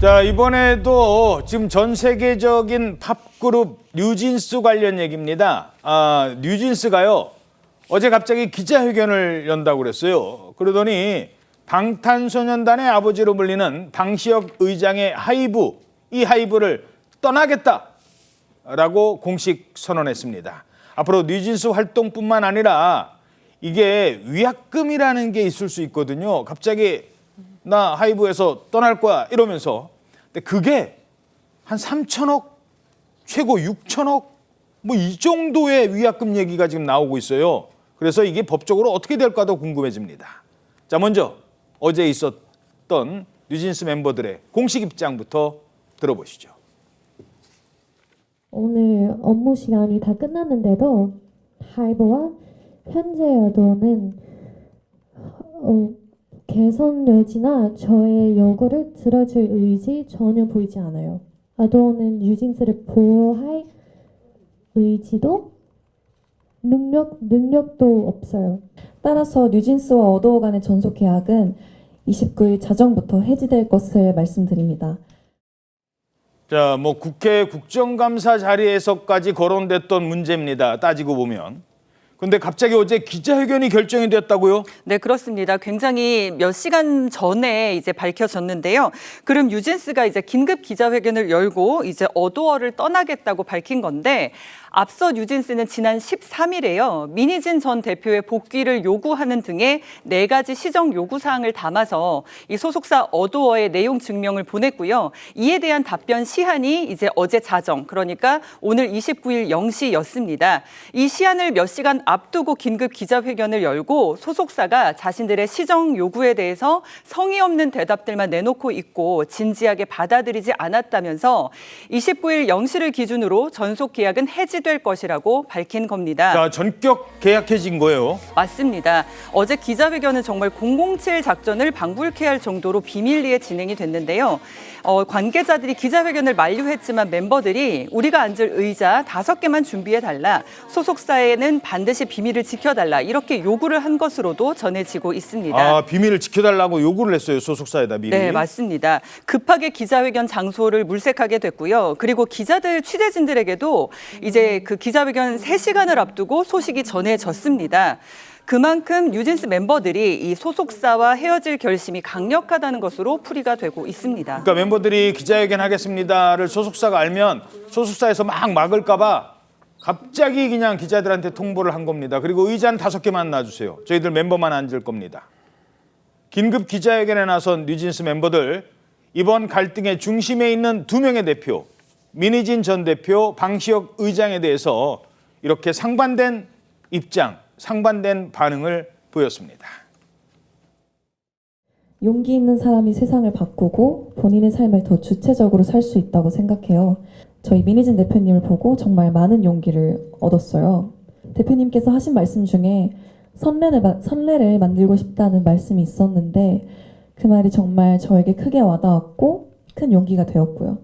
자, 이번에도 지금 전 세계적인 팝그룹 뉴진스 관련 얘기입니다. 뉴진스가요, 어제 갑자기 기자회견을 연다고 그랬어요. 그러더니 방탄소년단의 아버지로 불리는 방시혁 의장의 하이브, 이 하이브를 떠나겠다라고 공식 선언했습니다. 앞으로 뉴진스 활동뿐만 아니라 이게 위약금이라는 게 있을 수 있거든요. 갑자기 나 하이브에서 떠날 거야 이러면서. 근데 그게 한 3천억, 최고 6천억 뭐 이 정도의 위약금 얘기가 지금 나오고 있어요. 그래서 이게 법적으로 어떻게 될까도 궁금해집니다. 자, 먼저 어제 있었던 뉴진스 멤버들의 공식 입장부터 들어보시죠. 오늘 업무 시간이 다 끝났는데도 하이브와 현재 여도는 개선 여지나 저의 요구를 들어줄 의지 전혀 보이지 않아요. 아도는 뉴진스를 보호할 의지도 능력도 없어요. 따라서 뉴진스와 어도어 간의 전속 계약은 29일 자정부터 해지될 것을 말씀드립니다. 자, 뭐 국회 국정감사 자리에서까지 거론됐던 문제입니다. 따지고 보면. 근데 갑자기 어제 기자회견이 결정이 됐다고요? 네, 그렇습니다. 굉장히 몇 시간 전에 이제 밝혀졌는데요. 그럼 뉴진스가 이제 긴급 기자회견을 열고 이제 어도어를 떠나겠다고 밝힌 건데, 앞서 뉴진스는 지난 13일에요. 민희진 전 대표의 복귀를 요구하는 등의 4가지 시정 요구사항을 담아서 이 소속사 어도어에 내용 증명을 보냈고요. 이에 대한 답변 시한이 이제 어제 자정, 그러니까 오늘 29일 0시였습니다. 이 시한을 몇 시간 앞두고 긴급 기자회견을 열고 소속사가 자신들의 시정 요구에 대해서 성의 없는 대답들만 내놓고 있고 진지하게 받아들이지 않았다면서 29일 0시를 기준으로 전속 계약은 해지될 것이라고 밝힌 겁니다. 자, 전격 계약해진 거예요. 맞습니다. 어제 기자회견은 정말 007 작전을 방불케 할 정도로 비밀리에 진행이 됐는데요. 관계자들이 기자회견을 만류했지만 멤버들이 우리가 앉을 의자 5개만 준비해달라, 소속사에는 반드시 비밀을 지켜달라, 이렇게 요구를 한 것으로도 전해지고 있습니다. 비밀을 지켜달라고 요구를 했어요, 소속사에다 미리. 네, 맞습니다. 급하게 기자회견 장소를 물색하게 됐고요. 그리고 기자들, 취재진들에게도 이제 그 기자회견 3시간을 앞두고 소식이 전해졌습니다. 그만큼 뉴진스 멤버들이 이 소속사와 헤어질 결심이 강력하다는 것으로 풀이가 되고 있습니다. 그러니까 멤버들이 기자회견 하겠습니다를 소속사가 알면 소속사에서 막 막을까 봐 갑자기 그냥 기자들한테 통보를 한 겁니다. 그리고 의자는 5개만 놔주세요. 저희들 멤버만 앉을 겁니다. 긴급 기자회견에 나선 뉴진스 멤버들, 이번 갈등의 중심에 있는 2명의 대표, 민희진 전 대표, 방시혁 의장에 대해서 이렇게 상반된 입장, 상반된 반응을 보였습니다. 용기 있는 사람이 세상을 바꾸고 본인의 삶을 더 주체적으로 살 수 있다고 생각해요. 저희 민희진 대표님을 보고 정말 많은 용기를 얻었어요. 대표님께서 하신 말씀 중에 선례를 만들고 싶다는 말씀이 있었는데 그 말이 정말 저에게 크게 와닿았고 큰 용기가 되었고요.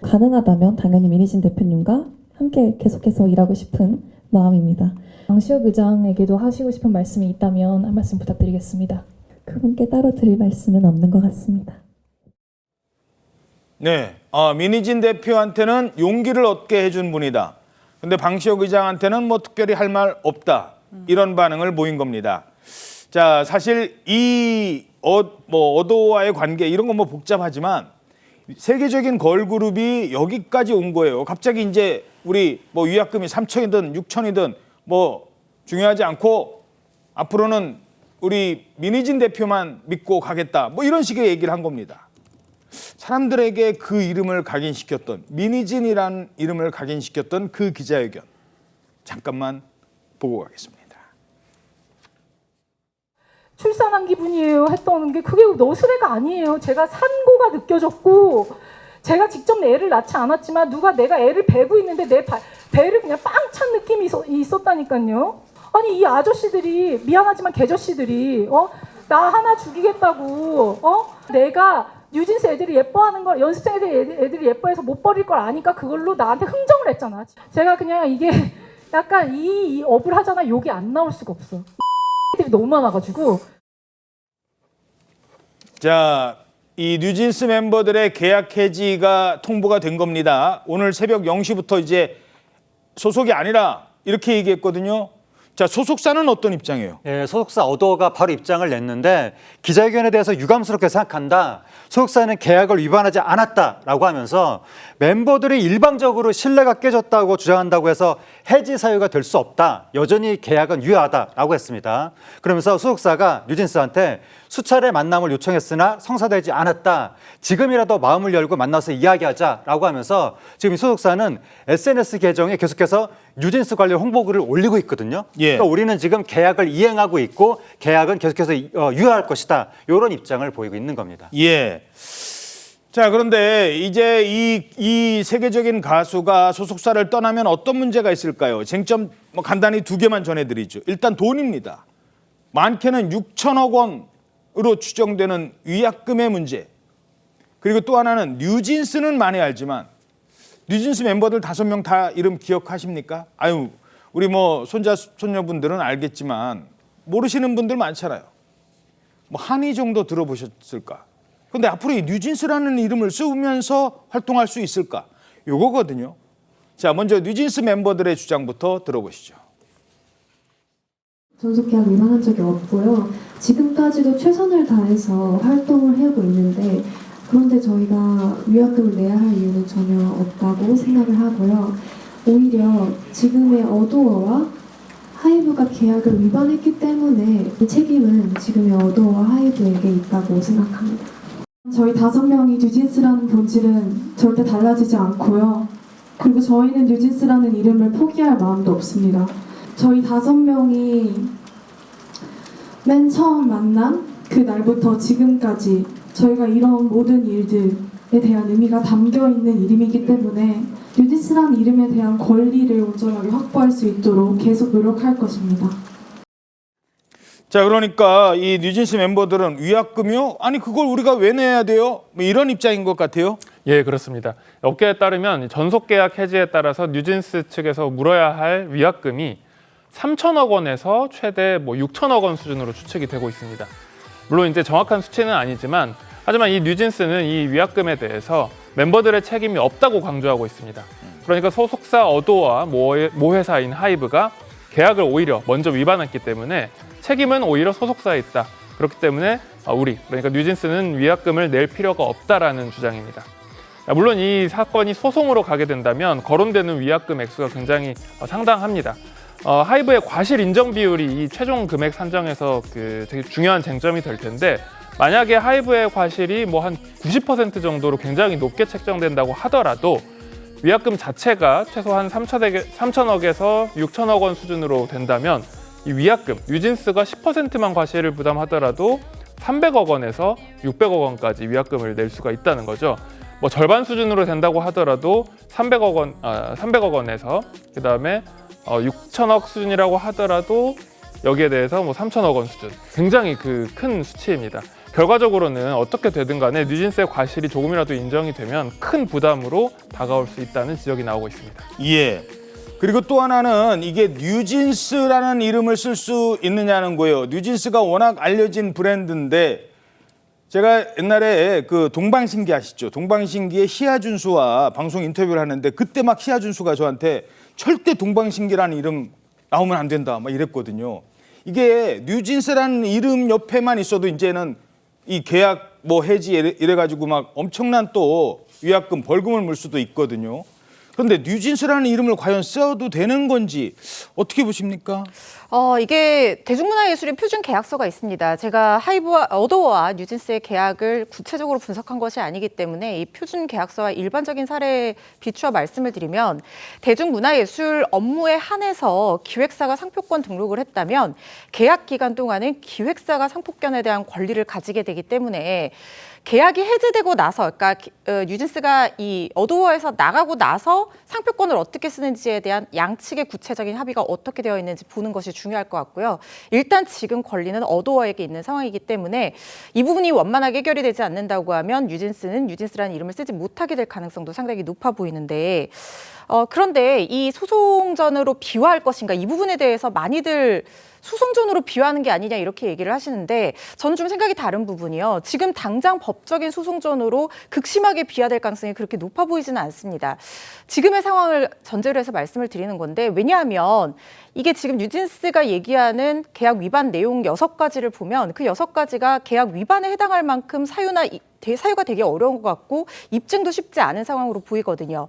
가능하다면 당연히 민희진 대표님과 함께 계속해서 일하고 싶은 마음입니다. 방시혁 의장에게도 하시고 싶은 말씀이 있다면 한 말씀 부탁드리겠습니다. 그분께 따로 드릴 말씀은 없는 것 같습니다. 네, 민희진 대표한테는 용기를 얻게 해준 분이다. 근데 방시혁 의장한테는 뭐 특별히 할 말 없다. 이런 반응을 보인 겁니다. 자, 사실 이 어도와의 관계 이런 건 뭐 복잡하지만 세계적인 걸그룹이 여기까지 온 거예요. 갑자기 이제 우리 뭐 위약금이 3천이든 6천이든 뭐 중요하지 않고 앞으로는 우리 민희진 대표만 믿고 가겠다. 뭐 이런 식의 얘기를 한 겁니다. 사람들에게 그 이름을 각인시켰던, 민희진이라는 이름을 각인시켰던 그 기자회견 잠깐만 보고 가겠습니다. 출산한 기분이에요 했던 게 그게 너스레가 아니에요. 제가 산고가 느껴졌고 제가 직접 애를 낳지 않았지만 누가 내가 애를 베고 있는데 내 배를 그냥 빵 찬 느낌이 있었다니까요. 아니 이 아저씨들이, 미안하지만 개저씨들이 나 하나 죽이겠다고 내가 뉴진스 애들이 예뻐하는 걸, 연습생 애들이 예뻐해서 못 버릴 걸 아니까 그걸로 나한테 흥정을 했잖아. 제가 그냥 이게 약간 이 업을 하잖아. 욕이 안 나올 수가 없어. 들이 너무 많아가지고. 자, 이 뉴진스 멤버들의 계약 해지가 통보가 된 겁니다. 오늘 새벽 0시부터 이제 소속이 아니라 이렇게 얘기했거든요. 자, 소속사는 어떤 입장이에요? 예, 소속사 어도어가 바로 입장을 냈는데 기자회견에 대해서 유감스럽게 생각한다. 소속사는 계약을 위반하지 않았다라고 하면서 멤버들이 일방적으로 신뢰가 깨졌다고 주장한다고 해서 해지 사유가 될 수 없다. 여전히 계약은 유효하다라고 했습니다. 그러면서 소속사가 뉴진스한테 수차례 만남을 요청했으나 성사되지 않았다. 지금이라도 마음을 열고 만나서 이야기하자라고 하면서 지금 이 소속사는 SNS 계정에 계속해서 뉴진스 관련 홍보글을 올리고 있거든요. 예. 그러니까 우리는 지금 계약을 이행하고 있고 계약은 계속해서 유효할 것이다. 이런 입장을 보이고 있는 겁니다. 예. 자, 그런데 이제 이 세계적인 가수가 소속사를 떠나면 어떤 문제가 있을까요? 쟁점 뭐 간단히 두 개만 전해드리죠. 일단 돈입니다. 많게는 6천억 원으로 추정되는 위약금의 문제. 그리고 또 하나는 뉴진스는 많이 알지만 뉴진스 멤버들 5명 다 이름 기억하십니까? 아유, 우리 뭐 손자 손녀분들은 알겠지만 모르시는 분들 많잖아요. 뭐 한이 정도 들어보셨을까? 근데 앞으로 이 뉴진스라는 이름을 쓰면서 활동할 수 있을까? 요거거든요. 자, 먼저 뉴진스 멤버들의 주장부터 들어보시죠. 전속계약 위반한 적이 없고요. 지금까지도 최선을 다해서 활동을 해오고 있는데 그런데 저희가 위약금을 내야 할 이유는 전혀 없다고 생각을 하고요. 오히려 지금의 어도어와 하이브가 계약을 위반했기 때문에 이 책임은 지금의 어도어와 하이브에게 있다고 생각합니다. 저희 5명이 뉴진스라는 본질은 절대 달라지지 않고요. 그리고 저희는 뉴진스라는 이름을 포기할 마음도 없습니다. 저희 5명이 맨 처음 만난 그 날부터 지금까지 저희가 이런 모든 일들에 대한 의미가 담겨있는 이름이기 때문에 뉴진스라는 이름에 대한 권리를 온전하게 확보할 수 있도록 계속 노력할 것입니다. 자, 그러니까 이 뉴진스 멤버들은 위약금이요? 아니 그걸 우리가 왜 내야 돼요? 뭐 이런 입장인 것 같아요. 예, 그렇습니다. 업계에 따르면 전속 계약 해지에 따라서 뉴진스 측에서 물어야 할 위약금이 3천억 원에서 최대 6천억 원 수준으로 추측이 되고 있습니다. 물론 이제 정확한 수치는 아니지만 하지만 이 뉴진스는 이 위약금에 대해서 멤버들의 책임이 없다고 강조하고 있습니다. 그러니까 소속사 어도어와 모 회사인 하이브가 계약을 오히려 먼저 위반했기 때문에 책임은 오히려 소속사에 있다. 그렇기 때문에 그러니까 뉴진스는 위약금을 낼 필요가 없다라는 주장입니다. 물론 이 사건이 소송으로 가게 된다면 거론되는 위약금 액수가 굉장히 상당합니다. 하이브의 과실 인정 비율이 이 최종 금액 산정에서 되게 중요한 쟁점이 될 텐데 만약에 하이브의 과실이 한 90% 정도로 굉장히 높게 책정된다고 하더라도 위약금 자체가 최소한 3천억에서 6천억 원 수준으로 된다면 이 위약금, 뉴진스가 10%만 과실을 부담하더라도 300억 원에서 600억 원까지 위약금을 낼 수가 있다는 거죠. 절반 수준으로 된다고 하더라도 300억 원에서 그다음에 6천억 수준이라고 하더라도 여기에 대해서 3천억 원 수준. 굉장히 큰 수치입니다. 결과적으로는 어떻게 되든 간에 뉴진스의 과실이 조금이라도 인정이 되면 큰 부담으로 다가올 수 있다는 지적이 나오고 있습니다. 예. 그리고 또 하나는 이게 뉴진스라는 이름을 쓸 수 있느냐는 거예요. 뉴진스가 워낙 알려진 브랜드인데 제가 옛날에 동방신기 아시죠? 동방신기의 희아준수와 방송 인터뷰를 하는데 그때 막 희아준수가 저한테 절대 동방신기라는 이름 나오면 안 된다 막 이랬거든요. 이게 뉴진스라는 이름 옆에만 있어도 이제는 이 계약 해지 이래가지고 막 엄청난 또 위약금 벌금을 물 수도 있거든요. 그런데 뉴진스라는 이름을 과연 써도 되는 건지 어떻게 보십니까? 이게 대중문화예술인 표준 계약서가 있습니다. 제가 하이브와 어도어와 뉴진스의 계약을 구체적으로 분석한 것이 아니기 때문에 이 표준 계약서와 일반적인 사례에 비추어 말씀을 드리면 대중문화예술 업무에 한해서 기획사가 상표권 등록을 했다면 계약 기간 동안은 기획사가 상표권에 대한 권리를 가지게 되기 때문에 계약이 해지되고 나서, 그러니까 뉴진스가 이 어도어에서 나가고 나서 상표권을 어떻게 쓰는지에 대한 양측의 구체적인 합의가 어떻게 되어 있는지 보는 것이 중요할 것 같고요. 일단 지금 권리는 어도어에게 있는 상황이기 때문에 이 부분이 원만하게 해결이 되지 않는다고 하면 뉴진스는 뉴진스라는 이름을 쓰지 못하게 될 가능성도 상당히 높아 보이는데 그런데 이 소송전으로 비화할 것인가 이 부분에 대해서 많이들 수송전으로 비유하는 게 아니냐 이렇게 얘기를 하시는데 저는 좀 생각이 다른 부분이요. 지금 당장 법적인 수송전으로 극심하게 비하될 가능성이 그렇게 높아 보이지는 않습니다. 지금의 상황을 전제로 해서 말씀을 드리는 건데 왜냐하면 이게 지금 뉴진스가 얘기하는 계약 위반 내용 6가지를 보면 그 6가지가 계약 위반에 해당할 만큼 사유가 되게 어려운 것 같고 입증도 쉽지 않은 상황으로 보이거든요.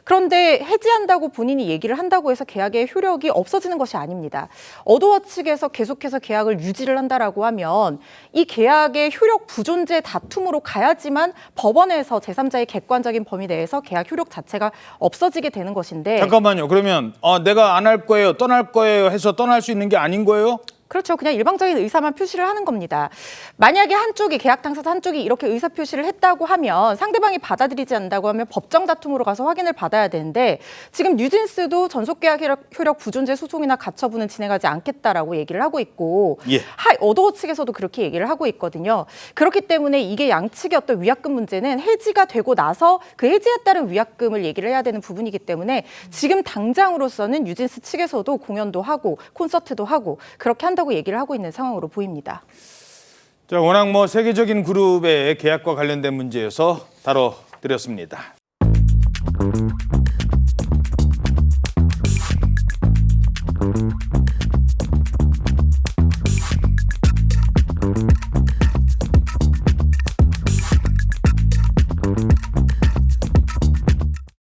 그런데 해지한다고 본인이 얘기를 한다고 해서 계약의 효력이 없어지는 것이 아닙니다. 어도어 측에서 계속해서 계약을 유지를 한다라고 하면 이 계약의 효력 부존재 다툼으로 가야지만 법원에서 제3자의 객관적인 범위 내에서 계약 효력 자체가 없어지게 되는 것인데 잠깐만요. 그러면 내가 안 할 거예요, 떠날 거예요 해서 떠날 수 있는 게 아닌 거예요? 그렇죠. 그냥 일방적인 의사만 표시를 하는 겁니다. 만약에 한쪽이 계약 당사자 한쪽이 이렇게 의사 표시를 했다고 하면 상대방이 받아들이지 않는다고 하면 법정 다툼으로 가서 확인을 받아야 되는데 지금 뉴진스도 전속계약 효력 부존재 소송이나 가처분은 진행하지 않겠다라고 얘기를 하고 있고 예. 어도어 측에서도 그렇게 얘기를 하고 있거든요. 그렇기 때문에 이게 양측의 어떤 위약금 문제는 해지가 되고 나서 그 해지에 따른 위약금을 얘기를 해야 되는 부분이기 때문에 지금 당장으로서는 뉴진스 측에서도 공연도 하고 콘서트도 하고 그렇게 한다고 얘기를 하고 있는 상황으로 보입니다. 자, 워낙 세계적인 그룹의 계약과 관련된 문제여서 다뤄드렸습니다.